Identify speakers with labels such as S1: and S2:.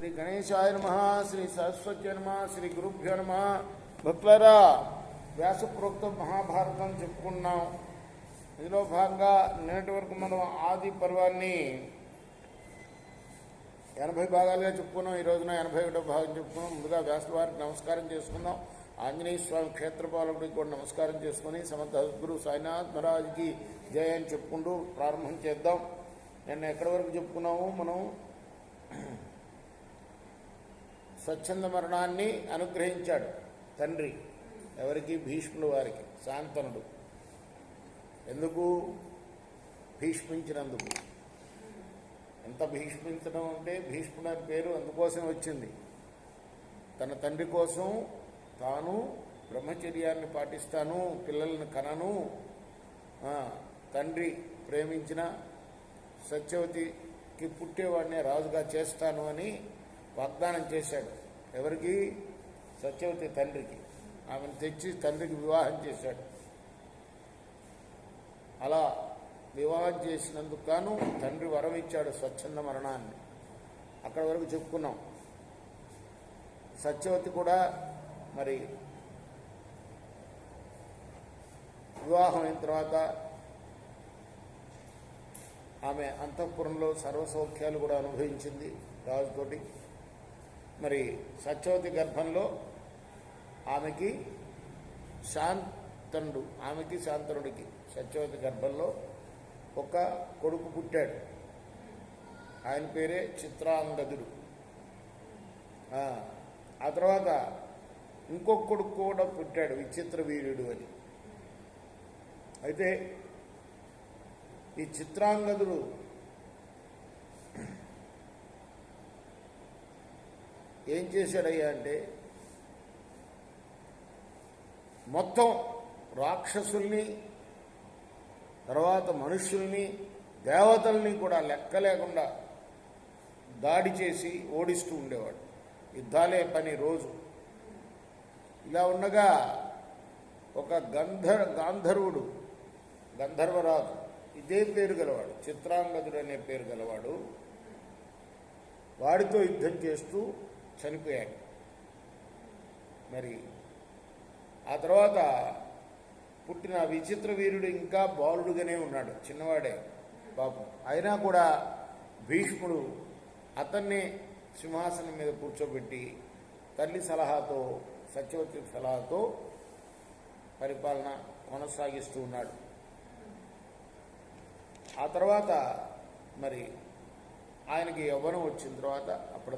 S1: శ్రీ గణేశాయ నమః, శ్రీ సరస్వతి నమః, శ్రీ గురుభ్యో నమః. భక్తులారా, వ్యాసప్రోక్త మహాభారతం చెప్పుకున్నాం. ఇందులో భాగంగా నిన్నటి వరకు మనం ఆది పర్వాన్ని 80 భాగాలుగా చెప్పుకున్నాం. ఈ రోజున 81వ భాగం చెప్పుకున్నాం. ముందుగా వ్యాసుల వారికి నమస్కారం చేసుకుందాం. ఆంజనేయ స్వామి క్షేత్రపాలకుడికి కూడా నమస్కారం చేసుకుని సమర్థ గురు సాయినాథ్ మహారాజ్కి జయ అని చెప్పుకుంటూ ప్రారంభం చేద్దాం. నిన్న ఎక్కడి వరకు చెప్పుకున్నాము మనం? స్వచ్ఛంద మరణాన్ని అనుగ్రహించాడు తండ్రి. ఎవరికి? భీష్ముడు వారికి, శాంతనుడు. ఎందుకు? భీష్మించినందుకు. ఎంత భీష్మించడం అంటే భీష్ముడు అని పేరు అందుకోసం వచ్చింది. తన తండ్రి కోసం తాను బ్రహ్మచర్యాన్ని పాటిస్తాను, పిల్లలను కనను, తండ్రి ప్రేమించిన సత్యవతికి పుట్టేవాడినే రాజుగా చేస్తాను అని వాగ్దానం చేశాడు. ఎవరికి? సత్యవతి తండ్రికి. ఆమెను తెచ్చి తండ్రికి వివాహం చేశాడు. అలా వివాహం చేసినందుకు గాను తండ్రి వరం ఇచ్చాడు స్వచ్ఛంద మరణాన్ని. అక్కడి వరకు చెప్పుకున్నాం. సత్యవతి కూడా మరి వివాహం అయిన తర్వాత ఆమె అంతఃపురంలో సర్వసౌఖ్యాలు కూడా అనుభవించింది రాజుతోటి. మరి సత్యవతి గర్భంలో ఆమెకి శాంతనుడికి సత్యవతి గర్భంలో ఒక కొడుకు పుట్టాడు. ఆయన పేరే చిత్రాంగదుడు. ఆ తర్వాత ఇంకొక కొడుకు కూడా పుట్టాడు, విచిత్ర వీర్యుడు అని. అయితే ఈ చిత్రాంగదుడు ఏం చేశాడయ్యా అంటే మొత్తం రాక్షసుల్ని, తర్వాత మనుష్యుల్ని, దేవతల్ని కూడా లెక్క లేకుండా దాడి చేసి ఓడిస్తూ ఉండేవాడు. యుద్ధాలే పని రోజు. ఇలా ఉండగా ఒక గంధర్వరాజు, ఇదే పేరు గలవాడు, చిత్రాంగదుడు అనే పేరు గలవాడు, వాడితో యుద్ధం చేస్తూ చనిపోయాడు. మరి ఆ తర్వాత పుట్టిన విచిత్ర వీరుడు ఇంకా బాలుడుగానే ఉన్నాడు, చిన్నవాడే పాపం. అయినా కూడా భీష్ముడు అతన్ని సింహాసనం మీద కూర్చోబెట్టి తల్లి సలహాతో, సత్యవతి సలహాతో పరిపాలన కొనసాగిస్తూ ఉన్నాడు. ఆ తర్వాత మరి ఆయనకి యవ్వనం వచ్చిన తర్వాత అప్పుడు